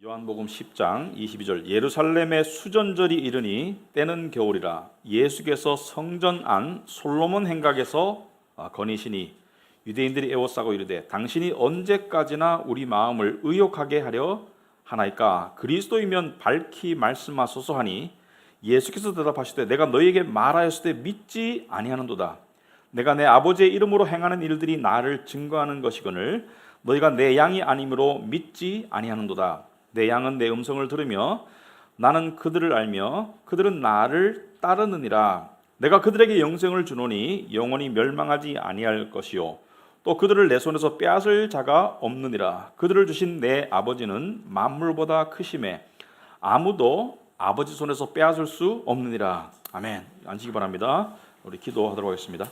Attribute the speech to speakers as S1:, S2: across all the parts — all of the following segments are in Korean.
S1: 요한복음 10장 22절 예루살렘의 수전절이 이르니 때는 겨울이라 예수께서 성전 안 솔로몬 행각에서 거니시니 유대인들이 애워싸고 이르되 당신이 언제까지나 우리 마음을 의욕하게 하려 하나이까 그리스도이면 밝히 말씀하소서 하니 예수께서 대답하시되 내가 너희에게 말하였을 때 믿지 아니하는도다. 내가 내 아버지의 이름으로 행하는 일들이 나를 증거하는 것이거늘 너희가 내 양이 아니므로 믿지 아니하는도다. 내 양은 내 음성을 들으며 나는 그들을 알며 그들은 나를 따르느니라. 내가 그들에게 영생을 주노니 영원히 멸망하지 아니할 것이요 또 그들을 내 손에서 빼앗을 자가 없느니라. 그들을 주신 내 아버지는 만물보다 크심에 아무도 아버지 손에서 빼앗을 수 없느니라. 아멘. 앉으시기 바랍니다. 우리 기도하도록 하겠습니다.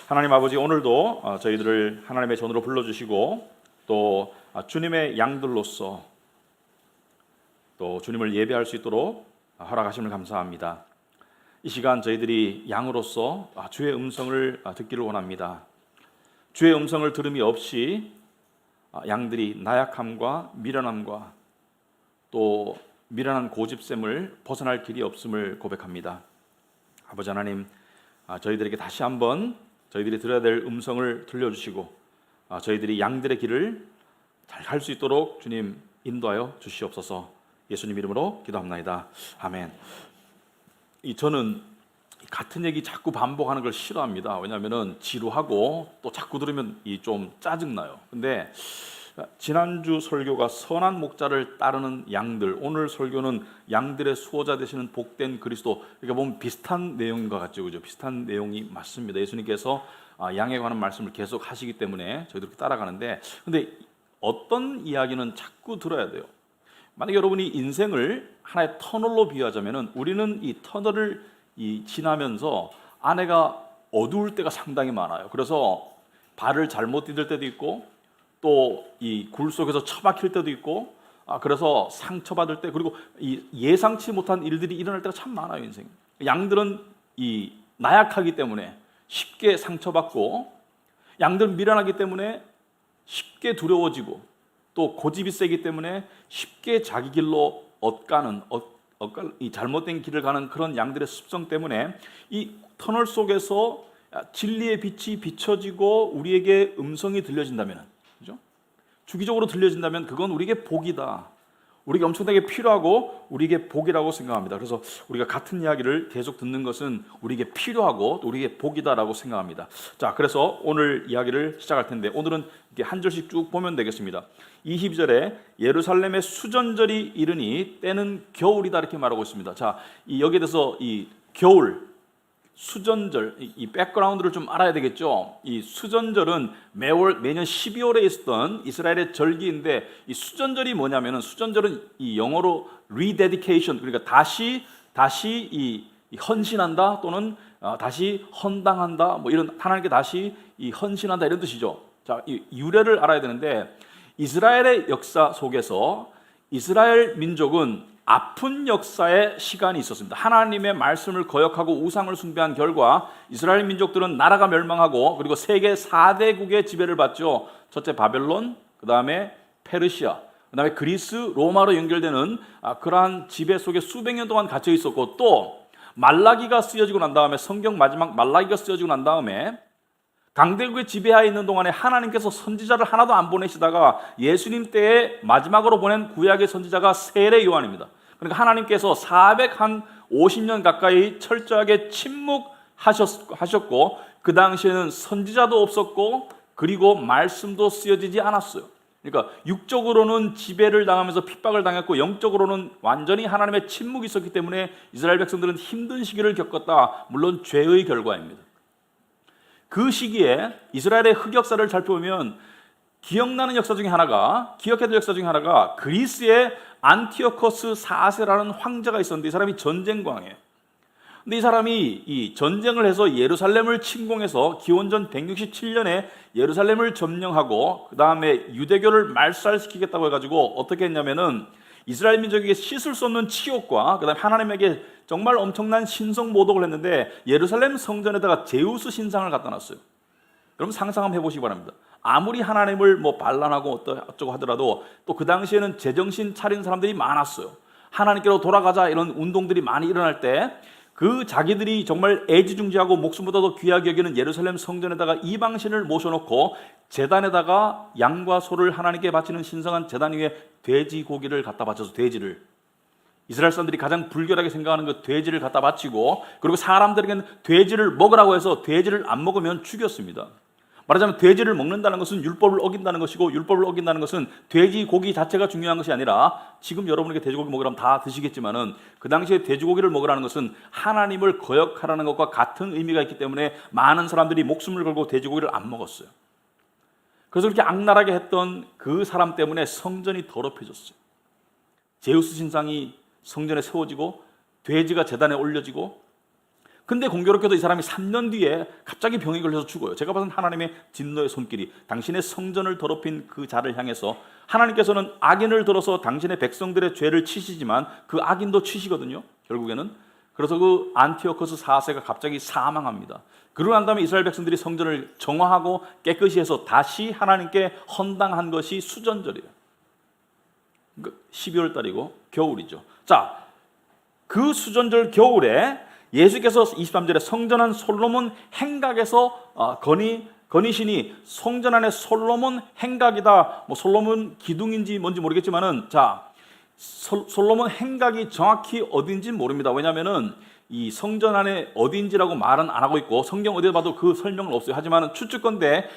S1: 하나님 아버지, 오늘도 저희들을 하나님의 전으로 불러주시고 또 주님의 양들로서 또 주님을 예배할 수 있도록 허락하심을 감사합니다. 이 시간 저희들이 양으로서 주의 음성을 듣기를 원합니다. 주의 음성을 들음이 없이 양들이 나약함과 미련함과 또 미련한 고집됨을 벗어날 길이 없음을 고백합니다. 아버지 하나님, 저희들에게 다시 한번 저희들이 들어야 될 음성을 들려주시고 저희들이 양들의 길을 잘 갈 수 있도록 주님 인도하여 주시옵소서. 예수님 이름으로 기도합나이다. 아멘. 저는 같은 얘기 자꾸 반복하는 걸 싫어합니다. 왜냐하면 지루하고 또 자꾸 들으면 좀 짜증나요. 근데 지난주 설교가 선한 목자를 따르는 양들, 오늘 설교는 양들의 수호자 되시는 복된 그리스도. 그러니까 보면 비슷한 내용인 것 같죠, 그죠? 비슷한 내용이 맞습니다. 예수님께서 양에 관한 말씀을 계속 하시기 때문에 저희도 이렇게 따라가는데, 근데 어떤 이야기는 자꾸 들어야 돼요. 만약 여러분이 인생을 하나의 터널로 비유하자면 우리는 이 터널을 지나면서 안에가 어두울 때가 상당히 많아요. 그래서 발을 잘못 디딜 때도 있고 또 이 굴 속에서 처박힐 때도 있고 그래서 상처받을 때, 그리고 이 예상치 못한 일들이 일어날 때가 참 많아요. 인생 양들은 나약하기 때문에 쉽게 상처받고, 양들은 미련하기 때문에 쉽게 두려워지고, 또 고집이 세기 때문에 쉽게 자기 길로 이 잘못된 길을 가는 그런 양들의 습성 때문에 이 터널 속에서 진리의 빛이 비춰지고 우리에게 음성이 들려진다면, 그죠? 주기적으로 들려진다면 그건 우리에게 복이다. 우리에게 엄청나게 필요하고 우리에게 복이라고 생각합니다. 그래서 우리가 같은 이야기를 계속 듣는 것은 우리에게 필요하고 또 우리에게 복이다라고 생각합니다. 자, 그래서 오늘 이야기를 시작할 텐데 오늘은 이렇게 한 절씩 쭉 보면 되겠습니다. 22절에 예루살렘의 수전절이 이르니 때는 겨울이다 이렇게 말하고 있습니다. 자, 여기에 대해서 이 겨울, 수전절, 이 백그라운드를 좀 알아야 되겠죠. 이 수전절은 매년 12월에 있었던 이스라엘의 절기인데, 이 수전절이 뭐냐면은, 수전절은 이 영어로 rededication, 그러니까 다시 이 헌신한다 또는 다시 헌당한다, 뭐 이런, 하나님께 다시 이 헌신한다 이런 뜻이죠. 자, 이 유래를 알아야 되는데, 이스라엘의 역사 속에서 이스라엘 민족은 아픈 역사의 시간이 있었습니다. 하나님의 말씀을 거역하고 우상을 숭배한 결과 이스라엘 민족들은 나라가 멸망하고, 그리고 세계 4대국의 지배를 받죠. 첫째 바벨론, 그 다음에 페르시아, 그 다음에 그리스, 로마로 연결되는 그러한 지배 속에 수백 년 동안 갇혀 있었고, 또 말라기가 쓰여지고 난 다음에, 성경 마지막 말라기가 쓰여지고 난 다음에 강대국의 지배하에 있는 동안에 하나님께서 선지자를 하나도 안 보내시다가 예수님 때에 마지막으로 보낸 구약의 선지자가 세례 요한입니다. 그러니까 하나님께서 450년 가까이 철저하게 침묵하셨고, 그 당시에는 선지자도 없었고 그리고 말씀도 쓰여지지 않았어요. 그러니까 육적으로는 지배를 당하면서 핍박을 당했고, 영적으로는 완전히 하나님의 침묵이 있었기 때문에 이스라엘 백성들은 힘든 시기를 겪었다. 물론 죄의 결과입니다. 그 시기에 이스라엘의 흑역사를 살펴보면 기억나는 역사 중에 하나가, 기억해야 될 역사 중에 하나가 그리스의 안티오코스 4세라는 황제가 있었는데, 이 사람이 전쟁광이에요. 근데 이 사람이 이 전쟁을 해서 예루살렘을 침공해서 기원전 167년에 예루살렘을 점령하고, 그 다음에 유대교를 말살시키겠다고 해가지고 어떻게 했냐면은 이스라엘 민족에게 씻을 수 없는 치욕과 그 다음에 하나님에게 정말 엄청난 신성 모독을 했는데, 예루살렘 성전에다가 제우스 신상을 갖다 놨어요. 여러분 상상 한번 해보시기 바랍니다. 아무리 하나님을 뭐 반란하고 어쩌고 하더라도 또 그 당시에는 제정신 차린 사람들이 많았어요. 하나님께로 돌아가자 이런 운동들이 많이 일어날 때 그 자기들이 정말 애지중지하고 목숨보다도 귀하게 여기는 예루살렘 성전에다가 이방신을 모셔놓고 제단에다가 양과 소를 하나님께 바치는 신성한 제단 위에 돼지고기를 갖다 바쳐서 돼지를, 이스라엘 사람들이 가장 불결하게 생각하는 그 돼지를 갖다 바치고, 그리고 사람들에게는 돼지를 먹으라고 해서 돼지를 안 먹으면 죽였습니다. 말하자면 돼지를 먹는다는 것은 율법을 어긴다는 것이고, 율법을 어긴다는 것은 돼지고기 자체가 중요한 것이 아니라, 지금 여러분에게 돼지고기 먹으라면 다 드시겠지만은 그 당시에 돼지고기를 먹으라는 것은 하나님을 거역하라는 것과 같은 의미가 있기 때문에 많은 사람들이 목숨을 걸고 돼지고기를 안 먹었어요. 그래서 그렇게 악랄하게 했던 그 사람 때문에 성전이 더럽혀졌어요. 제우스 신상이 성전에 세워지고 돼지가 제단에 올려지고, 근데 공교롭게도 이 사람이 3년 뒤에 갑자기 병이 걸려서 죽어요. 제가 봐서는 하나님의 진노의 손길이 당신의 성전을 더럽힌 그 자를 향해서, 하나님께서는 악인을 들어서 당신의 백성들의 죄를 치시지만 그 악인도 치시거든요, 결국에는. 그래서 그 안티오코스 4세가 갑자기 사망합니다. 그러고 난 다음에 이스라엘 백성들이 성전을 정화하고 깨끗이 해서 다시 하나님께 헌당한 것이 수전절이에요. 12월 달이고 겨울이죠. 자, 그 수전절 겨울에 예수께서 23절에 성전한 솔로몬 행각에서 건의시니, 성전 안에 솔로몬 행각이다. 뭐 솔로몬 기둥인지 뭔지 모르겠지만은, 자, 솔로몬 행각이 정확히 어딘지 모릅니다. 왜냐하면은 이 성전 안에 어딘지라고 말은 안 하고 있고 성경 어디에 봐도 그 설명은 없어요. 하지만 추측건데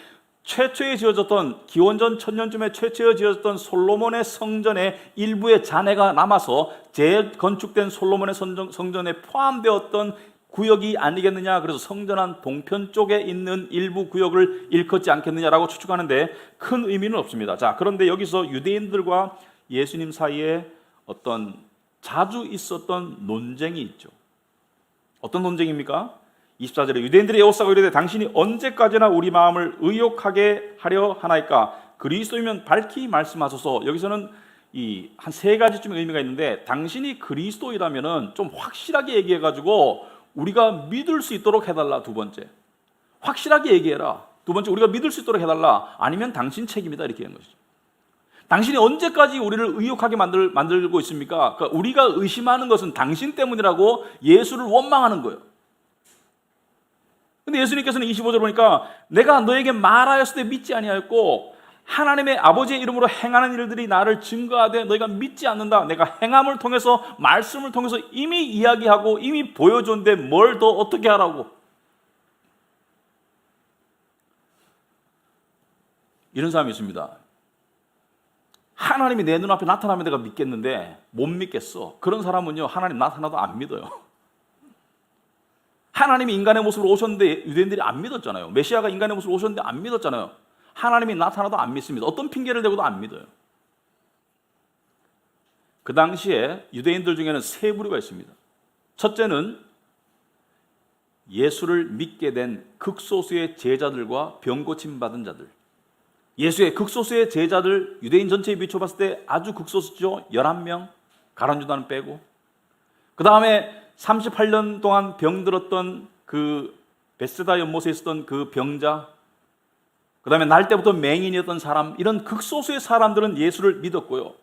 S1: 최초에 지어졌던, 기원전 1000년쯤에 최초에 지어졌던 솔로몬의 성전의 일부의 잔해가 남아서 재건축된 솔로몬의 성전에 포함되었던 구역이 아니겠느냐. 그래서 성전한 동편 쪽에 있는 일부 구역을 일컫지 않겠느냐라고 추측하는데 큰 의미는 없습니다. 자, 그런데 여기서 유대인들과 예수님 사이에 어떤 자주 있었던 논쟁이 있죠. 어떤 논쟁입니까? 24절에 유대인들이 에워싸고 이르되 당신이 언제까지나 우리 마음을 의욕하게 하려 하나이까? 그리스도이면 밝히 말씀하소서. 여기서는 이 한 세 가지쯤의 의미가 있는데, 당신이 그리스도이라면은 좀 확실하게 얘기해가지고 우리가 믿을 수 있도록 해달라. 두 번째, 확실하게 얘기해라. 두 번째, 우리가 믿을 수 있도록 해달라. 아니면 당신 책임이다. 이렇게 하는 것이죠. 당신이 언제까지 우리를 의욕하게 만들고 있습니까? 그러니까 우리가 의심하는 것은 당신 때문이라고 예수를 원망하는 거예요. 근데 예수님께서는 25절 보니까 내가 너에게 말하였을 때 믿지 아니하였고 하나님의 아버지의 이름으로 행하는 일들이 나를 증거하되 너희가 믿지 않는다. 내가 행함을 통해서, 말씀을 통해서 이미 이야기하고 이미 보여줬는데 뭘 더 어떻게 하라고. 이런 사람이 있습니다. 하나님이 내 눈앞에 나타나면 내가 믿겠는데 못 믿겠어. 그런 사람은요, 하나님 나타나도 안 믿어요. 하나님이 인간의 모습으로 오셨는데 유대인들이 안 믿었잖아요. 메시아가 인간의 모습으로 오셨는데 안 믿었잖아요. 하나님이 나타나도 안 믿습니다. 어떤 핑계를 대고도 안 믿어요. 그 당시에 유대인들 중에는 세 부류가 있습니다. 첫째는 예수를 믿게 된 극소수의 제자들과 병 고침 받은 자들. 예수의 극소수의 제자들, 유대인 전체에 비춰봤을 때 아주 극소수죠. 11명, 가룟유다는 빼고. 그 다음에 38년 동안 병들었던 그 베세다 연못에 있었던 그 병자, 그 다음에 날 때부터 맹인이었던 사람, 이런 극소수의 사람들은 예수를 믿었고요.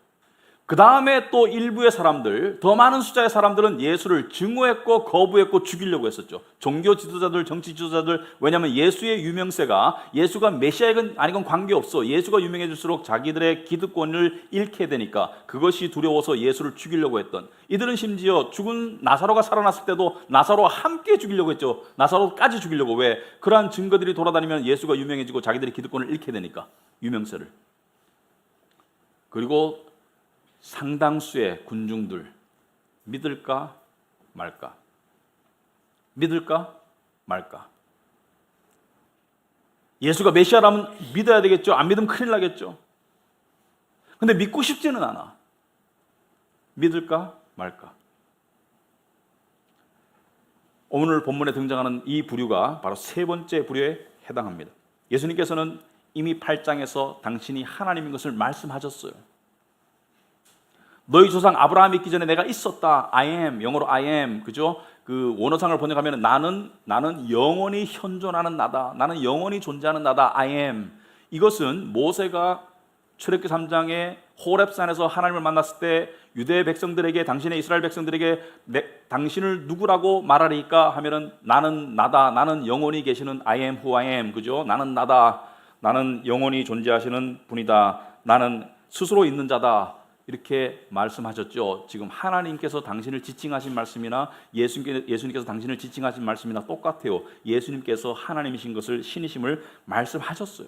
S1: 그 다음에 또 일부의 사람들, 더 많은 숫자의 사람들은 예수를 증오했고 거부했고 죽이려고 했었죠. 종교 지도자들, 정치 지도자들. 왜냐하면 예수의 유명세가, 예수가 메시아이건 아니건 관계없어. 예수가 유명해질수록 자기들의 기득권을 잃게 되니까 그것이 두려워서 예수를 죽이려고 했던, 이들은 심지어 죽은 나사로가 살아났을 때도 나사로와 함께 죽이려고 했죠. 나사로까지 죽이려고. 왜? 그러한 증거들이 돌아다니면 예수가 유명해지고 자기들의 기득권을 잃게 되니까, 유명세를. 그리고 상당수의 군중들, 믿을까 말까, 믿을까 말까. 예수가 메시아라면 믿어야 되겠죠. 안 믿으면 큰일 나겠죠. 근데 믿고 싶지는 않아. 믿을까 말까. 오늘 본문에 등장하는 이 부류가 바로 세 번째 부류에 해당합니다. 예수님께서는 이미 8장에서 당신이 하나님인 것을 말씀하셨어요. 너희 조상 아브라함이 있기 전에 내가 있었다. I am, 영어로 I am, 그죠? 그 원어상을 번역하면 나는 영원히 현존하는 나다. 나는 영원히 존재하는 나다. I am. 이것은 모세가 출애굽기 3장에 호렙산에서 하나님을 만났을 때 유대 백성들에게, 당신의 이스라엘 백성들에게 당신을 누구라고 말하리까 하면은 나는 나다, 나는 영원히 계시는 I am who I am, 그죠? 나는 나다, 나는 영원히 존재하시는 분이다, 나는 스스로 있는 자다, 이렇게 말씀하셨죠. 지금 하나님께서 당신을 지칭하신 말씀이나 예수님께서 당신을 지칭하신 말씀이나 똑같아요. 예수님께서 하나님이신 것을, 신이심을 말씀하셨어요.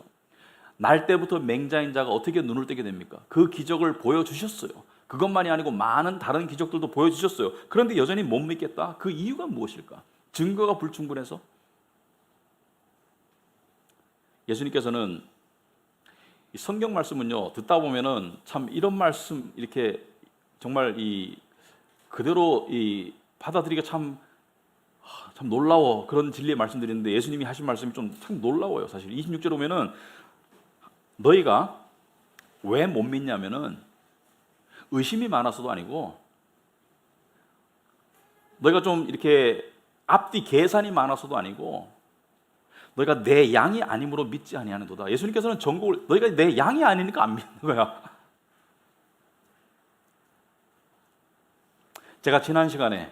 S1: 날 때부터 맹자인 자가 어떻게 눈을 뜨게 됩니까? 그 기적을 보여주셨어요. 그것만이 아니고 많은 다른 기적들도 보여주셨어요. 그런데 여전히 못 믿겠다? 그 이유가 무엇일까? 증거가 불충분해서? 예수님께서는 이 성경 말씀은요, 듣다 보면은 참 이런 말씀 이렇게 정말 이 그대로 이 받아들이기가 참 놀라워. 그런 진리의 말씀드리는데 예수님이 하신 말씀이 좀 참 놀라워요. 사실 26절에 보면은 너희가 왜 못 믿냐면은 의심이 많아서도 아니고 너희가 좀 이렇게 앞뒤 계산이 많아서도 아니고 너희가 내 양이 아님으로 믿지 아니하는도다. 예수님께서는 전곡을 너희가 내 양이 아니니까 안 믿는 거야. 제가 지난 시간에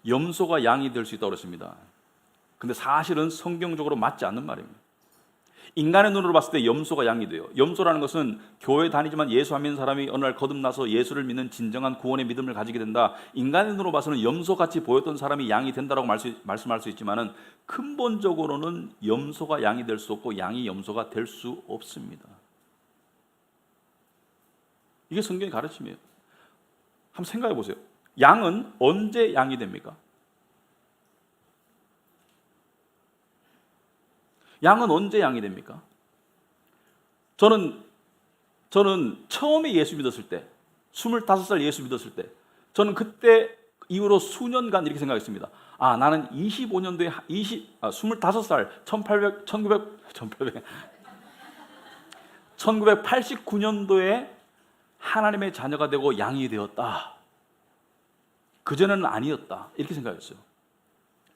S1: 염소가 양이 될 수 있다고 그랬습니다. 근데 사실은 성경적으로 맞지 않는 말입니다. 인간의 눈으로 봤을 때 염소가 양이 돼요. 염소라는 것은 교회 다니지만 예수 안 믿는 사람이 어느 날 거듭나서 예수를 믿는 진정한 구원의 믿음을 가지게 된다. 인간의 눈으로 봐서는 염소같이 보였던 사람이 양이 된다라고 말씀할 수 있지만은 근본적으로는 염소가 양이 될 수 없고 양이 염소가 될 수 없습니다. 이게 성경의 가르침이에요. 한번 생각해 보세요. 양은 언제 양이 됩니까? 양은 언제 양이 됩니까? 저는 처음에 예수 믿었을 때, 25살 예수 믿었을 때, 저는 그때 이후로 수년간 이렇게 생각했습니다. 아, 나는 25년도에 25살 1989년도에 하나님의 자녀가 되고 양이 되었다. 그전에는 아니었다. 이렇게 생각했어요.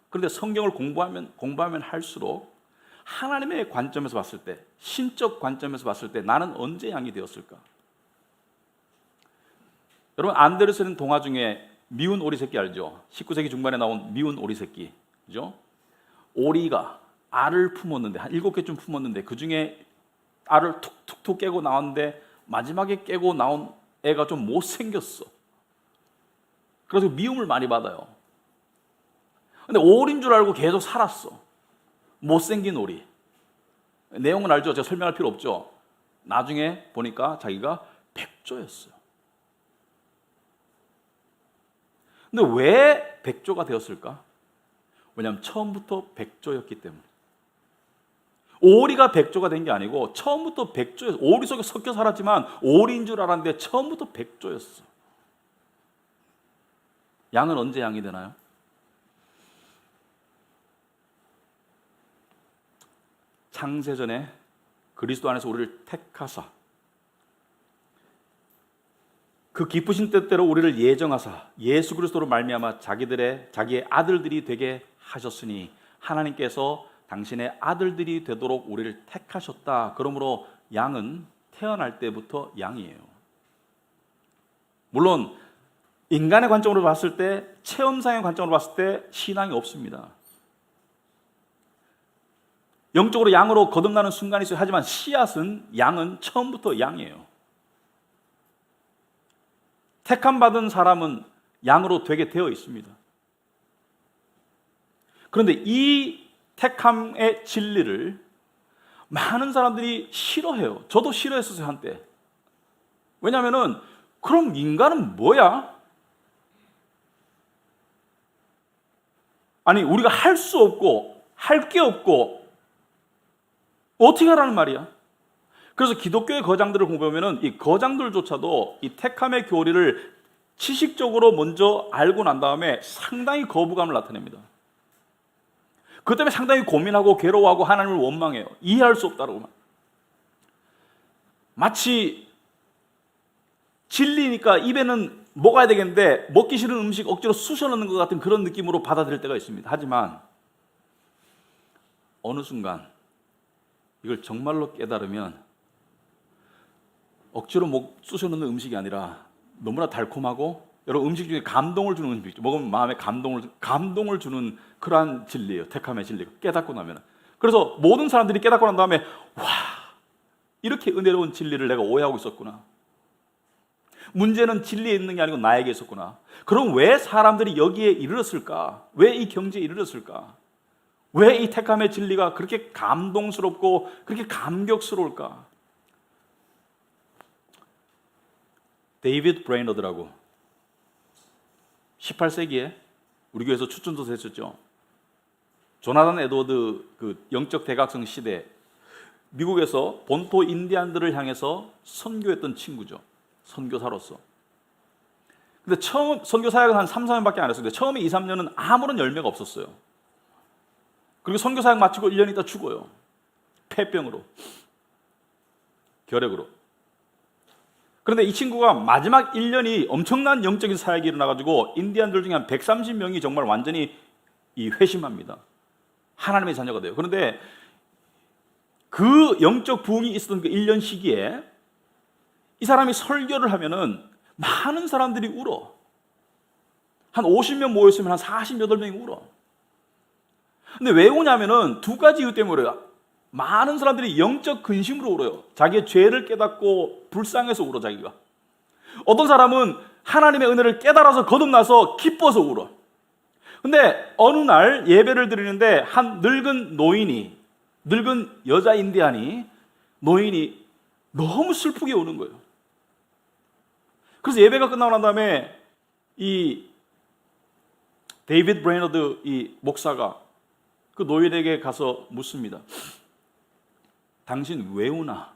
S1: 그런데 성경을 공부하면 할수록 하나님의 관점에서 봤을 때, 신적 관점에서 봤을 때 나는 언제 양이 되었을까? 여러분, 안데르센 동화 중에 미운 오리 새끼 알죠? 19세기 중반에 나온 미운 오리 새끼, 그죠? 오리가 알을 품었는데 한 7개쯤 품었는데 그 중에 알을 툭툭툭 깨고 나왔는데 마지막에 깨고 나온 애가 좀 못생겼어. 그래서 미움을 많이 받아요. 근데 오리인 줄 알고 계속 살았어. 못생긴 오리. 내용은 알죠? 제가 설명할 필요 없죠? 나중에 보니까 자기가 백조였어요. 근데 왜 백조가 되었을까? 왜냐하면 처음부터 백조였기 때문에. 오리가 백조가 된 게 아니고 처음부터 백조였어. 오리 속에 섞여 살았지만 오리인 줄 알았는데 처음부터 백조였어. 양은 언제 양이 되나요? 창세전에 그리스도 안에서 우리를 택하사 그 기쁘신 뜻대로 우리를 예정하사 예수 그리스도로 말미암아 자기의 아들들이 되게 하셨으니 하나님께서 당신의 아들들이 되도록 우리를 택하셨다. 그러므로 양은 태어날 때부터 양이에요. 물론 인간의 관점으로 봤을 때, 체험상의 관점으로 봤을 때 신앙이 없습니다. 영적으로 양으로 거듭나는 순간이 있어요. 하지만 씨앗은, 양은 처음부터 양이에요. 택함받은 사람은 양으로 되게 되어 있습니다. 그런데 이 택함의 진리를 많은 사람들이 싫어해요. 저도 싫어했었어요, 한때. 왜냐하면 그럼 인간은 뭐야? 아니, 우리가 할 수 없고 할 게 없고 어떻게 하라는 말이야? 그래서 기독교의 거장들을 공부하면 이 거장들조차도 이 택함의 교리를 지식적으로 먼저 알고 난 다음에 상당히 거부감을 나타냅니다. 그 때문에 상당히 고민하고 괴로워하고 하나님을 원망해요. 이해할 수 없다고. 마치 진리니까 입에는 먹어야 되겠는데 먹기 싫은 음식 억지로 쑤셔 넣는 것 같은 그런 느낌으로 받아들일 때가 있습니다. 하지만 어느 순간 이걸 정말로 깨달으면 억지로 목 쑤셔넣는 음식이 아니라 너무나 달콤하고, 여러분 음식 중에 감동을 주는 음식 있죠. 먹으면 마음에 감동을 주는 그러한 진리예요. 택함의 진리가 깨닫고 나면. 그래서 모든 사람들이 깨닫고 난 다음에 와, 이렇게 은혜로운 진리를 내가 오해하고 있었구나. 문제는 진리에 있는 게 아니고 나에게 있었구나. 그럼 왜 사람들이 여기에 이르렀을까? 왜 이 경지에 이르렀을까? 왜 이 택함의 진리가 그렇게 감동스럽고 그렇게 감격스러울까? 데이비드 브레이너드라고 18세기에 우리 교회에서 추천도 했었죠. 조나단 에드워드 그 영적 대각성 시대 미국에서 본토 인디안들을 향해서 선교했던 친구죠. 선교사로서. 근데 처음 선교 사역은 한 3, 4년밖에 안 했어요. 처음에 2, 3년은 아무런 열매가 없었어요. 그리고 선교 사역 마치고 1년 있다 죽어요. 폐병으로, 결핵으로. 그런데 이 친구가 마지막 1년이 엄청난 영적인 사역이 일어나가지고 인디안들 중에 한 130명이 정말 완전히 회심합니다. 하나님의 자녀가 돼요. 그런데 그 영적 부흥이 있었던 그 1년 시기에 이 사람이 설교를 하면은 많은 사람들이 울어. 한 50명 모였으면 한 48명이 울어. 근데 왜 우냐면은 두 가지 이유 때문에 울어요. 많은 사람들이 영적 근심으로 울어요. 자기의 죄를 깨닫고 불쌍해서 울어, 자기가. 어떤 사람은 하나님의 은혜를 깨달아서 거듭나서 기뻐서 울어. 근데 어느 날 예배를 드리는데 한 늙은 여자 노인이 너무 슬프게 우는 거예요. 그래서 예배가 끝나고 난 다음에 이 데이비드 브레이너드 이 목사가 그 노인에게 가서 묻습니다. 당신 왜 우나?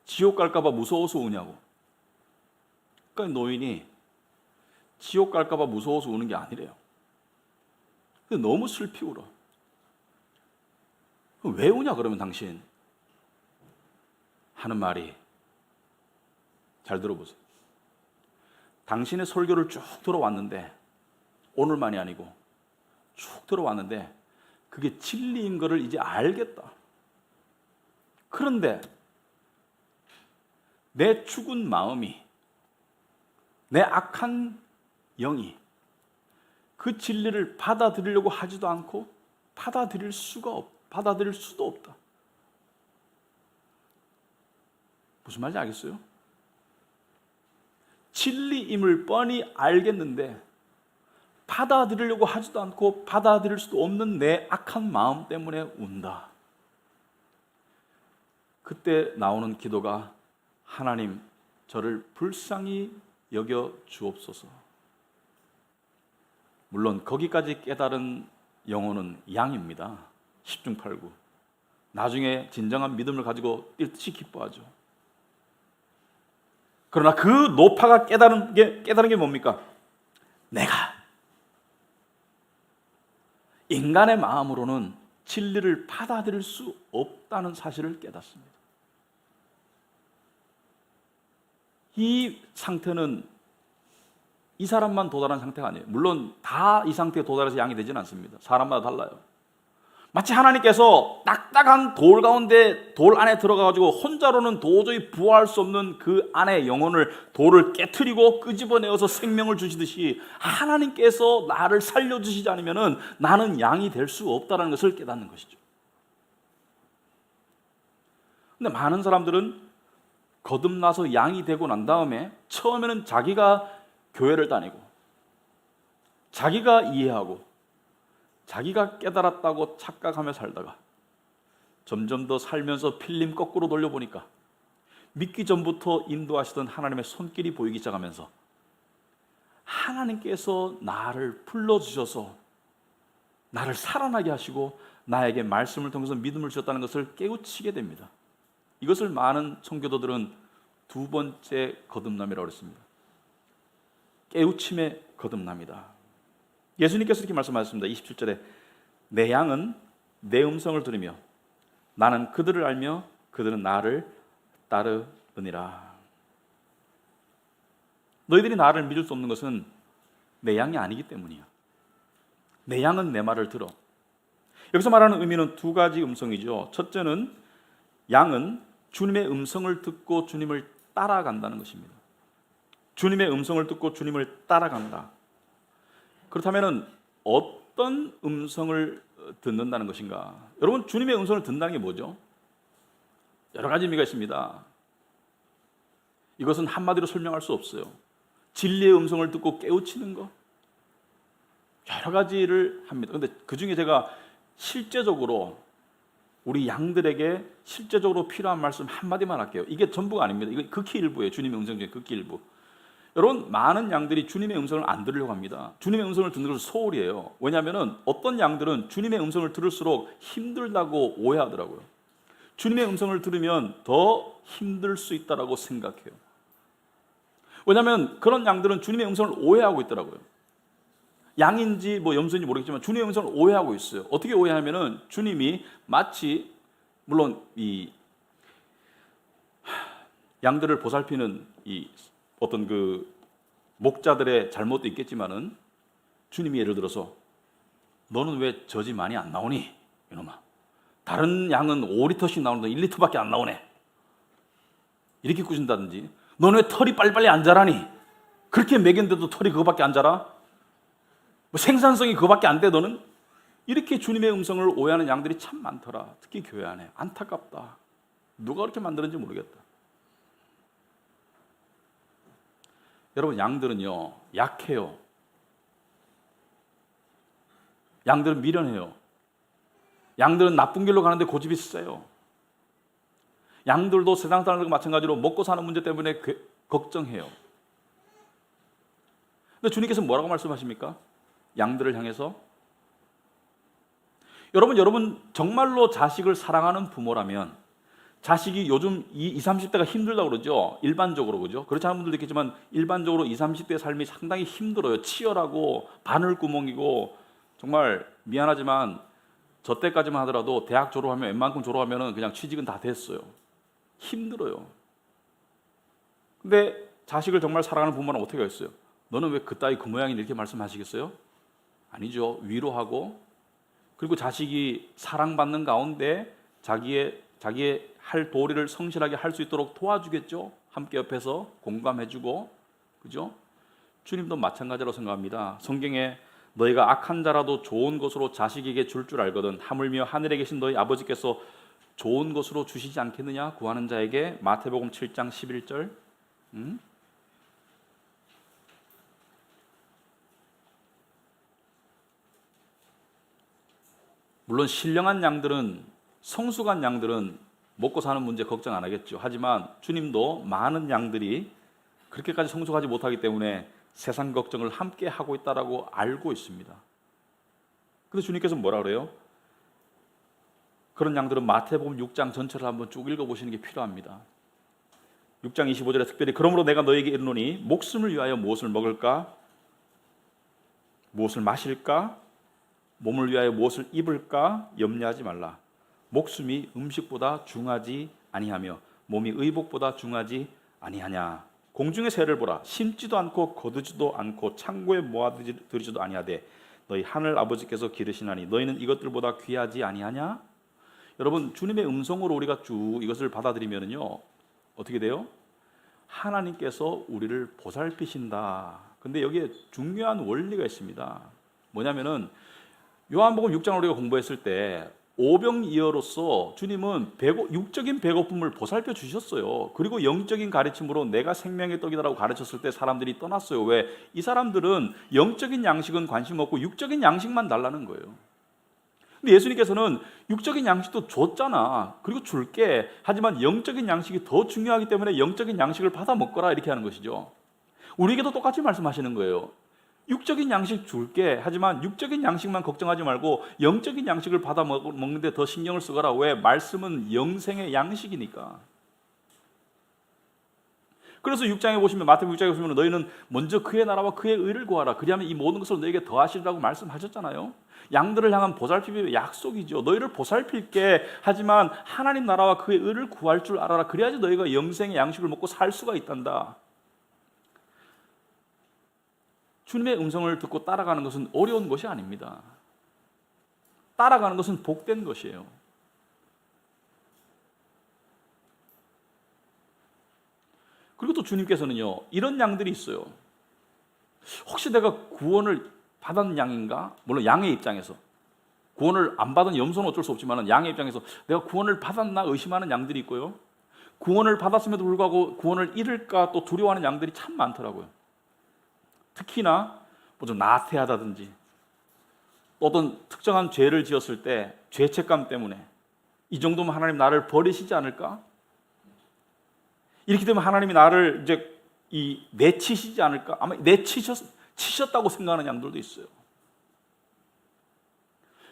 S1: 지옥 갈까봐 무서워서 우냐고. 그러니까 노인이 지옥 갈까봐 무서워서 우는 게 아니래요. 근데 너무 슬피 울어. 왜 우냐 그러면 당신? 하는 말이, 잘 들어보세요. 당신의 설교를 쭉 들어왔는데, 오늘만이 아니고 쭉 들어왔는데 그게 진리인 것을 이제 알겠다. 그런데 내 죽은 마음이, 내 악한 영이 그 진리를 받아들이려고 하지도 않고 받아들일 수도 없다. 무슨 말인지 알겠어요? 진리임을 뻔히 알겠는데 받아들이려고 하지도 않고 받아들일 수도 없는 내 악한 마음 때문에 운다. 그때 나오는 기도가, 하나님, 저를 불쌍히 여겨 주옵소서. 물론 거기까지 깨달은 영혼은 양입니다. 10중 8구. 나중에 진정한 믿음을 가지고 일찍 기뻐하죠. 그러나 그 노파가 깨달은 게 뭡니까? 내가 인간의 마음으로는 진리를 받아들일 수 없다는 사실을 깨닫습니다. 이 상태는 이 사람만 도달한 상태가 아니에요. 물론 다 이 상태에 도달해서 양이 되지는 않습니다. 사람마다 달라요. 마치 하나님께서 딱딱한 돌 가운데, 돌 안에 들어가가지고 혼자로는 도저히 부활할 수 없는 그 안에 돌을 깨트리고 끄집어내어서 생명을 주시듯이 하나님께서 나를 살려주시지 않으면 나는 양이 될 수 없다는 것을 깨닫는 것이죠. 근데 많은 사람들은 거듭나서 양이 되고 난 다음에 처음에는 자기가 교회를 다니고 자기가 이해하고 자기가 깨달았다고 착각하며 살다가 점점 더 살면서 필름 거꾸로 돌려보니까 믿기 전부터 인도하시던 하나님의 손길이 보이기 시작하면서 하나님께서 나를 불러주셔서 나를 살아나게 하시고 나에게 말씀을 통해서 믿음을 주셨다는 것을 깨우치게 됩니다. 이것을 많은 청교도들은 두 번째 거듭남이라고 했습니다. 깨우침의 거듭남이다. 예수님께서 이렇게 말씀하셨습니다. 27절에 내 양은 내 음성을 들으며 나는 그들을 알며 그들은 나를 따르느니라. 너희들이 나를 믿을 수 없는 것은 내 양이 아니기 때문이야. 내 양은 내 말을 들어. 여기서 말하는 의미는 두 가지 음성이죠. 첫째는 양은 주님의 음성을 듣고 주님을 따라간다는 것입니다. 주님의 음성을 듣고 주님을 따라간다. 그렇다면 어떤 음성을 듣는다는 것인가? 여러분, 주님의 음성을 듣는다는 게 뭐죠? 여러 가지 의미가 있습니다. 이것은 한마디로 설명할 수 없어요. 진리의 음성을 듣고 깨우치는 것, 여러 가지를 합니다. 그런데 그 중에 제가 실제적으로 우리 양들에게 실제적으로 필요한 말씀 한마디만 할게요. 이게 전부가 아닙니다. 이거 극히 일부예요. 주님의 음성 중에 극히 일부. 여러분, 많은 양들이 주님의 음성을 안 들으려고 합니다. 주님의 음성을 듣는 것은 소홀이에요. 왜냐하면 어떤 양들은 주님의 음성을 들을수록 힘들다고 오해하더라고요. 주님의 음성을 들으면 더 힘들 수 있다고 생각해요. 왜냐하면 그런 양들은 주님의 음성을 오해하고 있더라고요. 양인지 염소인지 모르겠지만 주님의 음성을 오해하고 있어요. 어떻게 오해하면은 주님이 마치, 물론 이 양들을 보살피는 이 어떤 그 목자들의 잘못도 있겠지만은 주님이 예를 들어서 너는 왜 젖이 많이 안 나오니? 이놈아. 다른 양은 5리터씩 나오는데 1리터밖에 안 나오네. 이렇게 꾸신다든지, 너는 왜 털이 빨리빨리 안 자라니? 그렇게 먹였는데도 털이 그거밖에 안 자라? 생산성이 그거밖에 안 돼, 너는? 이렇게 주님의 음성을 오해하는 양들이 참 많더라. 특히 교회 안에. 안타깝다. 누가 그렇게 만드는지 모르겠다. 여러분, 양들은요, 약해요. 양들은 미련해요. 양들은 나쁜 길로 가는데 고집이 세요. 양들도 세상 사람들과 마찬가지로 먹고 사는 문제 때문에 걱정해요. 근데 주님께서 뭐라고 말씀하십니까? 양들을 향해서, 여러분 정말로 자식을 사랑하는 부모라면, 자식이 요즘 20, 30대가 힘들다고 그러죠. 일반적으로, 그죠? 그렇지 않은 분들도 있겠지만 일반적으로 20, 30대의 삶이 상당히 힘들어요. 치열하고 바늘구멍이고, 정말 미안하지만 저 때까지만 하더라도 대학 졸업하면, 웬만큼 졸업하면 그냥 취직은 다 됐어요. 힘들어요. 근데 자식을 정말 사랑하는 부모는 어떻게 했어요? 너는 왜 그따위 그 모양이 이렇게 말씀하시겠어요? 아니죠. 위로하고, 그리고 자식이 사랑받는 가운데 자기의 할 도리를 성실하게 할 수 있도록 도와주겠죠. 함께 옆에서 공감해주고, 그죠? 주님도 마찬가지라고 생각합니다. 성경에 너희가 악한 자라도 좋은 것으로 자식에게 줄 알거든 하물며 하늘에 계신 너희 아버지께서 좋은 것으로 주시지 않겠느냐? 구하는 자에게. 마태복음 7장 11절. 물론 신령한 양들은, 성숙한 양들은 먹고 사는 문제 걱정 안 하겠죠. 하지만 주님도 많은 양들이 그렇게까지 성숙하지 못하기 때문에 세상 걱정을 함께 하고 있다라고 알고 있습니다. 그래서 주님께서 뭐라 그래요? 그런 양들은 마태복음 6장 전체를 한번 쭉 읽어보시는 게 필요합니다. 6장 25절에 특별히 그러므로 내가 너에게 이르노니 목숨을 위하여 무엇을 먹을까? 무엇을 마실까? 몸을 위하여 무엇을 입을까? 염려하지 말라. 목숨이 음식보다 중하지 아니하며 몸이 의복보다 중하지 아니하냐. 공중의 새를 보라. 심지도 않고 거두지도 않고 창고에 모아두지도 아니하되 너희 하늘 아버지께서 기르시나니 너희는 이것들보다 귀하지 아니하냐? 여러분, 주님의 음성으로 우리가 쭉 이것을 받아들이면요, 어떻게 돼요? 하나님께서 우리를 보살피신다. 근데 여기에 중요한 원리가 있습니다. 뭐냐면은 요한복음 6장을 우리가 공부했을 때 오병이어로서 주님은 육적인 배고픔을 보살펴 주셨어요. 그리고 영적인 가르침으로 내가 생명의 떡이다라고 가르쳤을 때 사람들이 떠났어요. 왜? 이 사람들은 영적인 양식은 관심 없고 육적인 양식만 달라는 거예요. 근데 예수님께서는 육적인 양식도 줬잖아. 그리고 줄게. 하지만 영적인 양식이 더 중요하기 때문에 영적인 양식을 받아 먹거라, 이렇게 하는 것이죠. 우리에게도 똑같이 말씀하시는 거예요. 육적인 양식 줄게. 하지만 육적인 양식만 걱정하지 말고 영적인 양식을 받아 먹는데 더 신경을 쓰거라. 왜? 말씀은 영생의 양식이니까. 그래서 6장에 보시면, 마태복음 6장에 보시면 너희는 먼저 그의 나라와 그의 의를 구하라. 그리하면 이 모든 것을 너에게 더하시리라고 말씀하셨잖아요. 양들을 향한 보살핌의 약속이죠. 너희를 보살필게. 하지만 하나님 나라와 그의 의를 구할 줄 알아라. 그래야지 너희가 영생의 양식을 먹고 살 수가 있단다. 주님의 음성을 듣고 따라가는 것은 어려운 것이 아닙니다. 따라가는 것은 복된 것이에요. 그리고 또 주님께서는요, 이런 양들이 있어요. 혹시 내가 구원을 받은 양인가? 물론 양의 입장에서, 구원을 안 받은 염소는 어쩔 수 없지만 양의 입장에서 내가 구원을 받았나 의심하는 양들이 있고요, 구원을 받았음에도 불구하고 구원을 잃을까 또 두려워하는 양들이 참 많더라고요. 특히나 뭐 좀 나태하다든지 어떤 특정한 죄를 지었을 때 죄책감 때문에 이 정도면 하나님 나를 버리시지 않을까? 이렇게 되면 하나님이 나를 이제 내치시지 않을까? 아마 치셨다고 생각하는 양들도 있어요.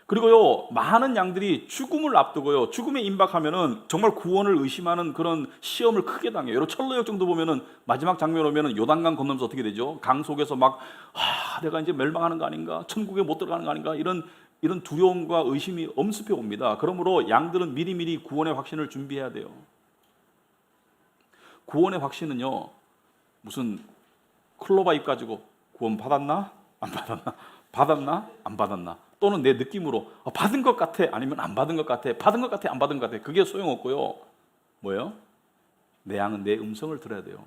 S1: 그리고요, 많은 양들이 죽음을 앞두고요, 죽음에 임박하면은 정말 구원을 의심하는 그런 시험을 크게 당해요. 여러분 철로역 정도 보면은 마지막 장면 오면은 요단강 건너면서 어떻게 되죠? 강 속에서 막 내가 이제 멸망하는 거 아닌가? 천국에 못 들어가는 거 아닌가? 이런 두려움과 의심이 엄습해 옵니다. 그러므로 양들은 미리미리 구원의 확신을 준비해야 돼요. 구원의 확신은요, 무슨 클로바 잎 가지고 구원 받았나? 안 받았나? 받았나? 안 받았나? 또는 내 느낌으로 받은 것 같아, 아니면 안 받은 것 같아, 받은 것 같아, 안 받은 것 같아. 그게 소용없고요. 뭐예요? 내 양은 내 음성을 들어야 돼요.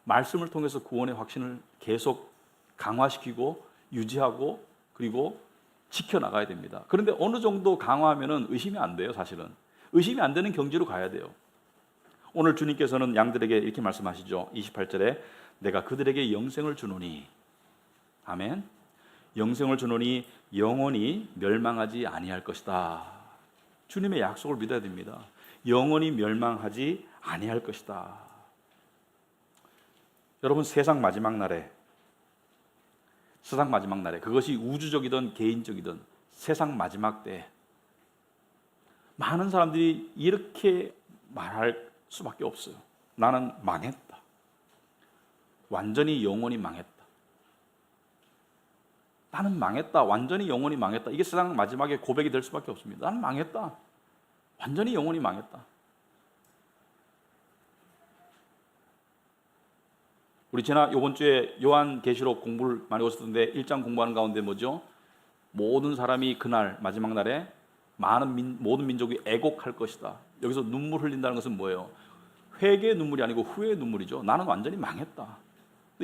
S1: 말씀을 통해서 구원의 확신을 계속 강화시키고 유지하고 그리고 지켜나가야 됩니다. 그런데 어느 정도 강화하면 의심이 안 돼요. 사실은 의심이 안 되는 경지로 가야 돼요. 오늘 주님께서는 양들에게 이렇게 말씀하시죠. 28절에 내가 그들에게 영생을 주노니, 아멘, 영생을 주노니 영원히 멸망하지 아니할 것이다. 주님의 약속을 믿어야 됩니다. 영원히 멸망하지 아니할 것이다. 여러분, 세상 마지막 날에, 그것이 우주적이든 개인적이든 세상 마지막 때 많은 사람들이 이렇게 말할 수밖에 없어요. 나는 망했다. 완전히 영원히 망했다. 나는 망했다. 완전히 영원히 망했다. 이게 세상 마지막에 고백이 될 수밖에 없습니다. 나는 망했다. 완전히 영원히 망했다. 우리 이번 주에 요한계시록 공부를 많이 하셨던데 1장 공부하는 가운데 뭐죠? 모든 사람이 그날 마지막 날에 모든 민족이 애곡할 것이다. 여기서 눈물 흘린다는 것은 뭐예요? 회개의 눈물이 아니고 후회의 눈물이죠. 나는 완전히 망했다.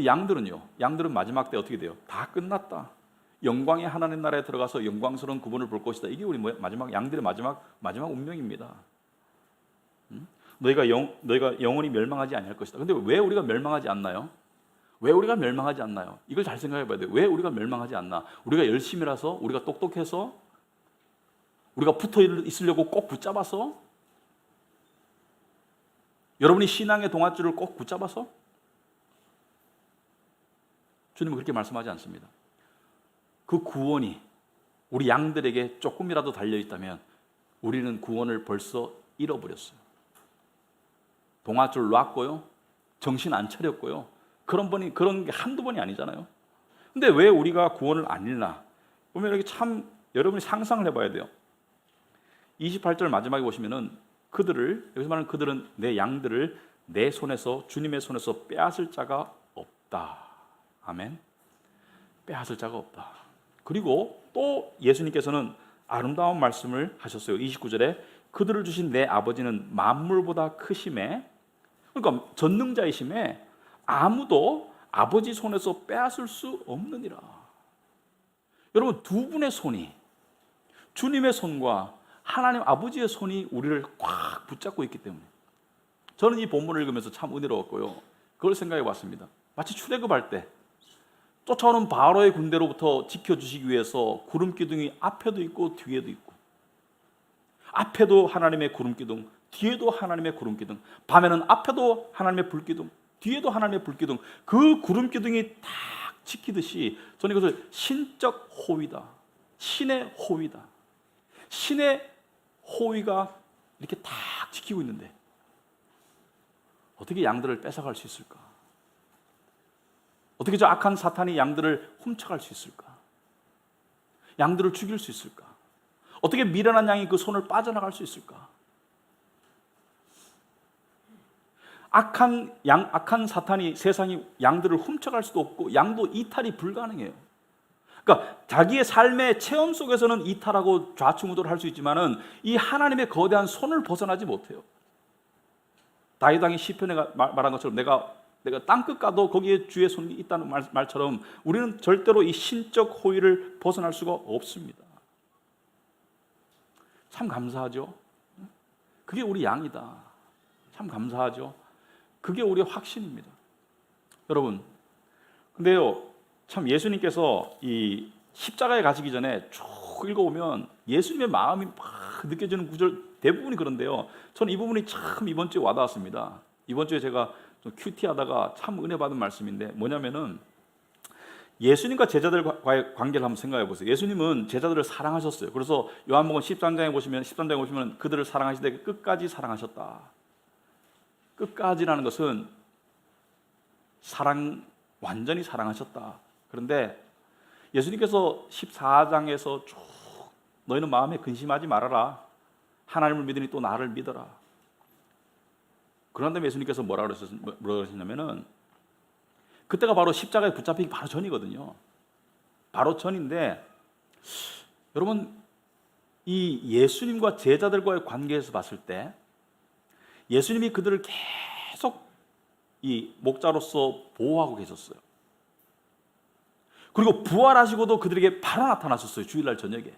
S1: 양들은요? 양들은 마지막 때 어떻게 돼요? 다 끝났다. 영광의 하나님 나라에 들어가서 영광스러운 그분을 볼 것이다. 이게 우리 마지막 양들의 마지막 운명입니다. 너희가 영원히 멸망하지 아니할 것이다. 근데 왜 우리가 멸망하지 않나요? 왜 우리가 멸망하지 않나요? 이걸 잘 생각해 봐야 돼요. 왜 우리가 멸망하지 않나? 우리가 열심히라서, 우리가 똑똑해서, 우리가 붙어 있으려고 꼭 붙잡아서, 여러분이 신앙의 동아줄을 꼭 붙잡아서? 주님은 그렇게 말씀하지 않습니다. 그 구원이 우리 양들에게 조금이라도 달려있다면 우리는 구원을 벌써 잃어버렸어요. 동아줄 놨고요, 정신 안 차렸고요. 그런 게 한두 번이 아니잖아요. 근데 왜 우리가 구원을 안 잃나? 보면 이렇게 참 여러분이 상상을 해봐야 돼요. 28절 마지막에 보시면은 여기서 말하는 그들은 내 양들을 내 손에서, 주님의 손에서 빼앗을 자가 없다. 아멘. 빼앗을 자가 없다. 그리고 또 예수님께서는 아름다운 말씀을 하셨어요. 29절에 그들을 주신 내 아버지는 만물보다 크심에, 그러니까 전능자이심에 아무도 아버지 손에서 빼앗을 수 없느니라. 여러분, 두 분의 손이, 주님의 손과 하나님 아버지의 손이 우리를 꽉 붙잡고 있기 때문에, 저는 이 본문을 읽으면서 참 은혜로웠고요, 그걸 생각해 봤습니다. 마치 출애굽할 때 쫓아오는 바로의 군대로부터 지켜주시기 위해서 구름 기둥이 앞에도 있고 뒤에도 있고, 앞에도 하나님의 구름 기둥, 뒤에도 하나님의 구름 기둥, 밤에는 앞에도 하나님의 불 기둥, 뒤에도 하나님의 불 기둥, 그 구름 기둥이 딱 지키듯이 저는 이것을 신적 호위다, 신의 호위다, 신의 호위가 이렇게 딱 지키고 있는데 어떻게 양들을 뺏어갈 수 있을까? 어떻게 저 악한 사탄이 양들을 훔쳐갈 수 있을까? 양들을 죽일 수 있을까? 어떻게 미련한 양이 그 손을 빠져나갈 수 있을까? 악한 사탄이 세상이 양들을 훔쳐갈 수도 없고 양도 이탈이 불가능해요. 그러니까 자기의 삶의 체험 속에서는 이탈하고 좌충우돌 할 수 있지만은 이 하나님의 거대한 손을 벗어나지 못해요. 다윗 왕이 시편에 말한 것처럼 내가 땅끝 가도 거기에 주의 손이 있다는 말처럼 우리는 절대로 이 신적 호의를 벗어날 수가 없습니다. 참 감사하죠. 그게 우리 양이다. 참 감사하죠. 그게 우리의 확신입니다. 여러분, 근데요, 참 예수님께서 이 십자가에 가시기 전에 쭉 읽어보면 예수님의 마음이 막 느껴지는 구절 대부분이 그런데요. 저는 이 부분이 참 이번 주에 와닿았습니다. 이번 주에 제가 좀 큐티하다가 참 은혜 받은 말씀인데 뭐냐면은 예수님과 제자들과의 관계를 한번 생각해 보세요. 예수님은 제자들을 사랑하셨어요. 그래서 요한복음 13장에 보시면 그들을 사랑하시되 끝까지 사랑하셨다. 끝까지라는 것은 완전히 사랑하셨다. 그런데 예수님께서 14장에서 쭉 너희는 마음에 근심하지 말아라. 하나님을 믿으니 또 나를 믿어라. 그런 다음에 예수님께서 뭐라 그러셨냐면은 그때가 바로 십자가에 붙잡히기 바로 전이거든요. 바로 전인데 여러분 이 예수님과 제자들과의 관계에서 봤을 때 예수님이 그들을 계속 이 목자로서 보호하고 계셨어요. 그리고 부활하시고도 그들에게 바로 나타나셨어요. 주일날 저녁에.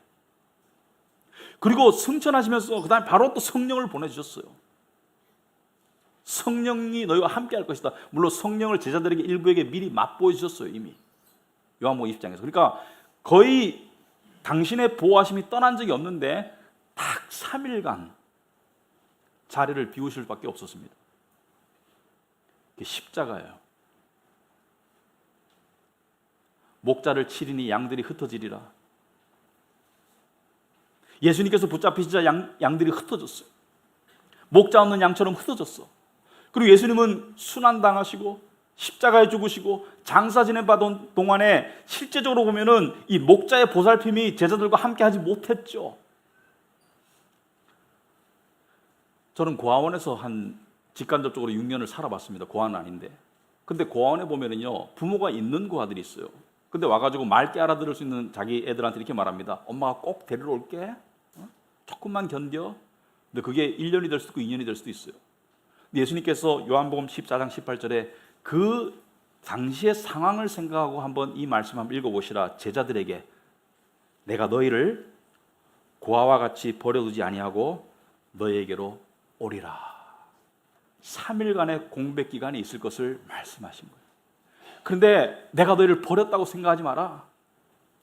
S1: 그리고 승천하시면서 그 다음에 바로 또 성령을 보내주셨어요. 성령이 너희와 함께 할 것이다. 물론 성령을 제자들에게 일부에게 미리 맛보여 주셨어요. 이미 요한복음 20장에서. 그러니까 거의 당신의 보호하심이 떠난 적이 없는데 딱 3일간 자리를 비우실 수밖에 없었습니다. 그게 십자가예요. 목자를 치리니 양들이 흩어지리라. 예수님께서 붙잡히시자 양들이 흩어졌어요. 목자 없는 양처럼 흩어졌어. 그리고 예수님은 순환당하시고 십자가에 죽으시고 장사 지내받은 동안에 실제적으로 보면은 이 목자의 보살핌이 제자들과 함께 하지 못했죠. 저는 고아원에서 한 직간접적으로 6년을 살아봤습니다. 고아는 아닌데. 근데 고아원에 보면은요, 부모가 있는 고아들이 있어요. 근데 와가지고 맑게 알아들을 수 있는 자기 애들한테 이렇게 말합니다. 엄마가 꼭 데리러 올게. 조금만 견뎌. 근데 그게 1년이 될 수도 있고 2년이 될 수도 있어요. 예수님께서 요한복음 14장 18절에 그 당시의 상황을 생각하고 한번 이 말씀 한번 읽어보시라. 제자들에게 내가 너희를 고아와 같이 버려두지 아니하고 너희에게로 오리라. 3일간의 공백 기간이 있을 것을 말씀하신 거예요. 그런데 내가 너희를 버렸다고 생각하지 마라.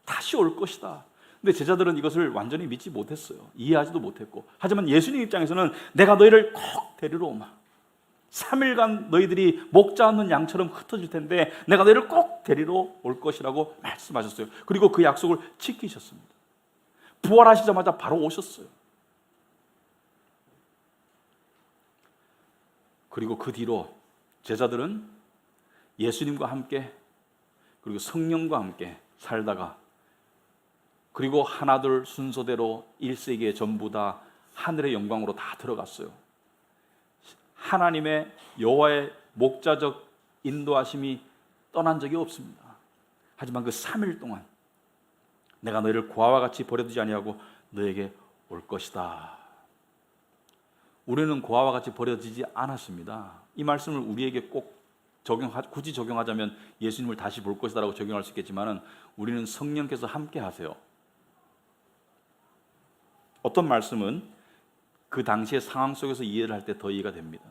S1: 다시 올 것이다. 근데 제자들은 이것을 완전히 믿지 못했어요. 이해하지도 못했고. 하지만 예수님 입장에서는 내가 너희를 꼭 데리러 오마. 3일간 너희들이 목자 없는 양처럼 흩어질 텐데 내가 너희를 꼭 데리러 올 것이라고 말씀하셨어요. 그리고 그 약속을 지키셨습니다. 부활하시자마자 바로 오셨어요. 그리고 그 뒤로 제자들은 예수님과 함께 그리고 성령과 함께 살다가 그리고 하나둘 순서대로 1세기에 전부 다 하늘의 영광으로 다 들어갔어요. 하나님의 여호와의 목자적 인도하심이 떠난 적이 없습니다. 하지만 그 3일 동안 내가 너희를 고아와 같이 버려두지 아니하고 너에게 올 것이다. 우리는 고아와 같이 버려지지 않았습니다. 이 말씀을 우리에게 꼭 굳이 적용하자면 예수님을 다시 볼 것이다라고 적용할 수 있겠지만 우리는 성령께서 함께 하세요. 어떤 말씀은 그 당시의 상황 속에서 이해를 할 때 더 이해가 됩니다.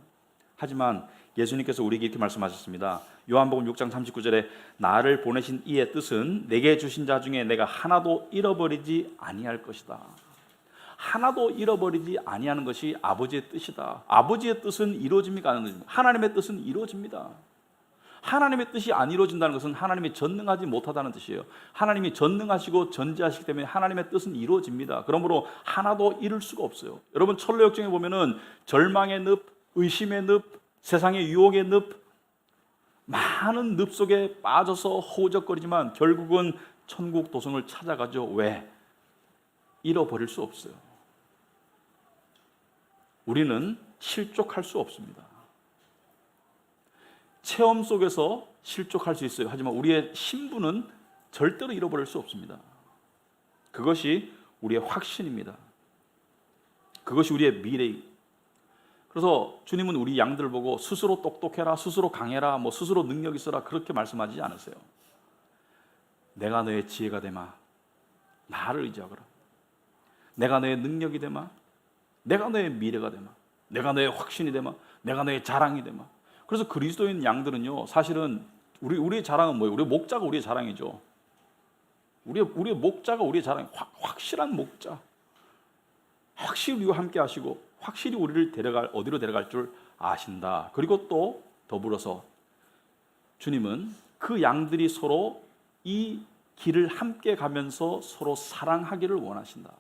S1: 하지만 예수님께서 우리에게 이렇게 말씀하셨습니다. 요한복음 6장 39절에 나를 보내신 이의 뜻은 내게 주신 자 중에 내가 하나도 잃어버리지 아니할 것이다. 하나도 잃어버리지 아니하는 것이 아버지의 뜻이다. 아버지의 뜻은 이루어집니까? 하나님의 뜻은 이루어집니다. 하나님의 뜻이 안 이루어진다는 것은 하나님이 전능하지 못하다는 뜻이에요. 하나님이 전능하시고 전지하시기 때문에 하나님의 뜻은 이루어집니다. 그러므로 하나도 잃을 수가 없어요. 여러분 철로역정에 보면은 절망의 늪, 의심의 늪, 세상의 유혹의 늪, 많은 늪 속에 빠져서 허우적거리지만 결국은 천국 도성을 찾아가죠. 왜? 잃어버릴 수 없어요. 우리는 실족할 수 없습니다. 체험 속에서 실족할 수 있어요. 하지만 우리의 신분은 절대로 잃어버릴 수 없습니다. 그것이 우리의 확신입니다. 그것이 우리의 미래. 그래서 주님은 우리 양들 보고 스스로 똑똑해라, 스스로 강해라, 뭐 스스로 능력 있어라 그렇게 말씀하지 않으세요. 내가 너의 지혜가 되마, 나를 의지하거라. 내가 너의 능력이 되마, 내가 너의 미래가 되마, 내가 너의 확신이 되마, 내가 너의 자랑이 되마. 그래서 그리스도인 양들은요, 사실은 우리의 자랑은 뭐예요? 우리의 목자가 우리의 자랑이죠. 우리의 목자가 우리의 자랑, 확실한 목자. 확실히 우리와 함께 하시고 확실히 우리를 어디로 데려갈 줄 아신다. 그리고 또 더불어서 주님은 그 양들이 서로 이 길을 함께 가면서 서로 사랑하기를 원하신다.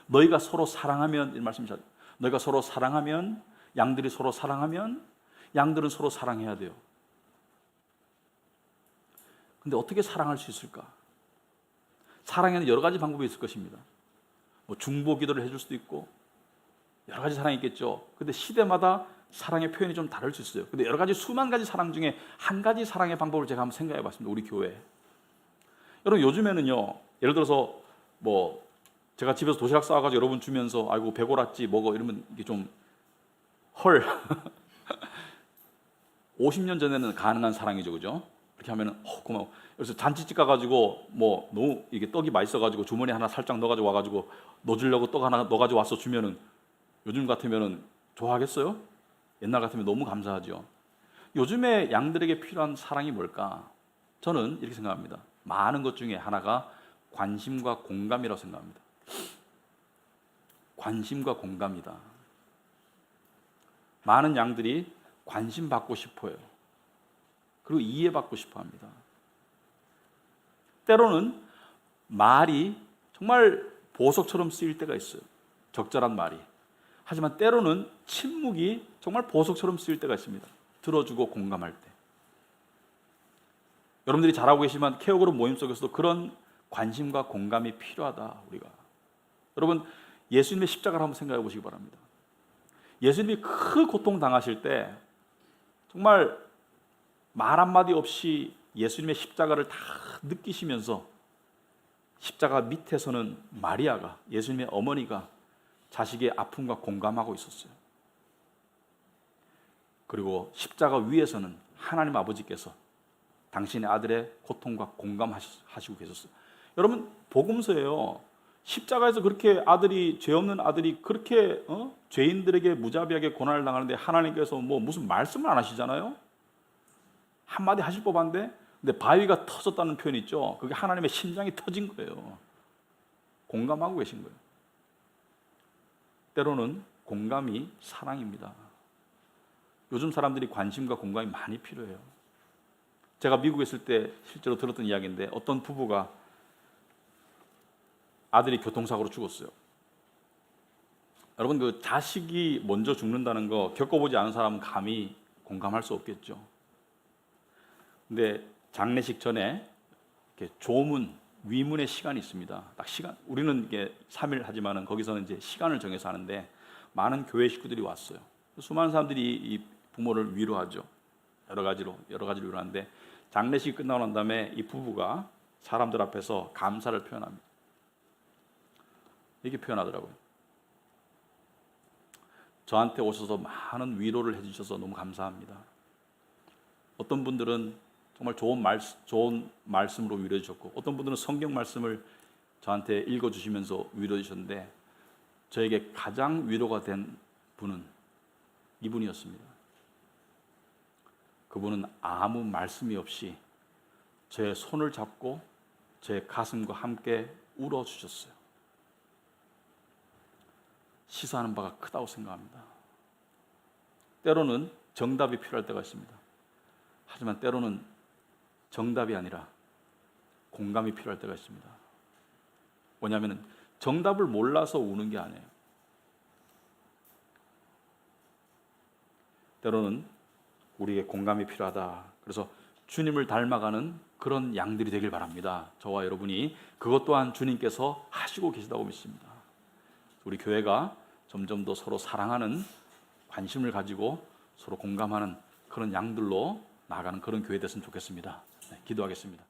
S1: 너희가 서로 사랑하면, 이 말씀이죠. 너희가 서로 사랑하면, 양들이 서로 사랑하면 양들은 서로 사랑해야 돼요. 근데 어떻게 사랑할 수 있을까? 사랑에는 여러 가지 방법이 있을 것입니다. 뭐 중보 기도를 해줄 수도 있고 여러 가지 사랑이 있겠죠. 근데 시대마다 사랑의 표현이 좀 다를 수 있어요. 근데 여러 가지 수만 가지 사랑 중에 한 가지 사랑의 방법을 제가 한번 생각해 봤습니다. 우리 교회. 여러분 요즘에는요, 예를 들어서 뭐 제가 집에서 도시락 싸와가지고 여러분 주면서 아이고 배고랐지 먹어 이러면 이게 좀 헐. 50년 전에는 가능한 사랑이죠, 그죠? 이렇게 하면은 고마워. 그래서 잔치집 가가지고 뭐 너무 이게 떡이 맛있어가지고 주머니 하나 살짝 넣어가지고 와가지고 넣어주려고 떡 하나 넣어가지고 와서 주면은 요즘 같으면은 좋아하겠어요? 옛날 같으면 너무 감사하죠. 요즘에 양들에게 필요한 사랑이 뭘까? 저는 이렇게 생각합니다. 많은 것 중에 하나가 관심과 공감이라고 생각합니다. 관심과 공감이다. 많은 양들이 관심 받고 싶어요. 그리고 이해받고 싶어 합니다. 때로는 말이 정말 보석처럼 쓰일 때가 있어요. 적절한 말이. 하지만 때로는 침묵이 정말 보석처럼 쓰일 때가 있습니다. 들어주고 공감할 때. 여러분들이 잘하고 계시지만 케어그룹 모임 속에서도 그런 관심과 공감이 필요하다. 우리가. 여러분 예수님의 십자가를 한번 생각해 보시기 바랍니다. 예수님이 그 고통 당하실 때 정말 말 한마디 없이 예수님의 십자가를 다 느끼시면서 십자가 밑에서는 마리아가, 예수님의 어머니가 자식의 아픔과 공감하고 있었어요. 그리고 십자가 위에서는 하나님 아버지께서 당신의 아들의 고통과 공감하시고 계셨어요. 여러분 복음서예요. 십자가에서 그렇게 아들이, 죄 없는 아들이 그렇게 죄인들에게 무자비하게 고난을 당하는데 하나님께서 뭐 무슨 말씀을 안 하시잖아요. 한마디 하실 법한데, 근데 바위가 터졌다는 표현이 있죠. 그게 하나님의 심장이 터진 거예요. 공감하고 계신 거예요. 때로는 공감이 사랑입니다. 요즘 사람들이 관심과 공감이 많이 필요해요. 제가 미국에 있을 때 실제로 들었던 이야기인데 어떤 부부가 아들이 교통사고로 죽었어요. 여러분 그 자식이 먼저 죽는다는 거 겪어보지 않은 사람은 감히 공감할 수 없겠죠. 근데 장례식 전에 이렇게 조문, 위문의 시간이 있습니다. 딱 시간, 우리는 이게 3일 하지만은 거기서는 이제 시간을 정해서 하는데 많은 교회 식구들이 왔어요. 수많은 사람들이 이 부모를 위로하죠. 여러 가지로 위로하는데 장례식이 끝나고 난 다음에 이 부부가 사람들 앞에서 감사를 표현합니다. 이렇게 표현하더라고요. 저한테 오셔서 많은 위로를 해주셔서 너무 감사합니다. 어떤 분들은 정말 좋은 말씀으로 위로해 주셨고 어떤 분들은 성경 말씀을 저한테 읽어주시면서 위로해 주셨는데 저에게 가장 위로가 된 분은 이분이었습니다. 그분은 아무 말씀이 없이 제 손을 잡고 제 가슴과 함께 울어주셨어요. 시사하는 바가 크다고 생각합니다. 때로는 정답이 필요할 때가 있습니다. 하지만 때로는 정답이 아니라 공감이 필요할 때가 있습니다. 뭐냐면 정답을 몰라서 우는 게 아니에요. 때로는 우리에게 공감이 필요하다. 그래서 주님을 닮아가는 그런 양들이 되길 바랍니다. 저와 여러분이 그것 또한 주님께서 하시고 계시다고 믿습니다. 우리 교회가 점점 더 서로 사랑하는, 관심을 가지고 서로 공감하는 그런 양들로 나아가는 그런 교회 됐으면 좋겠습니다. 네, 기도하겠습니다.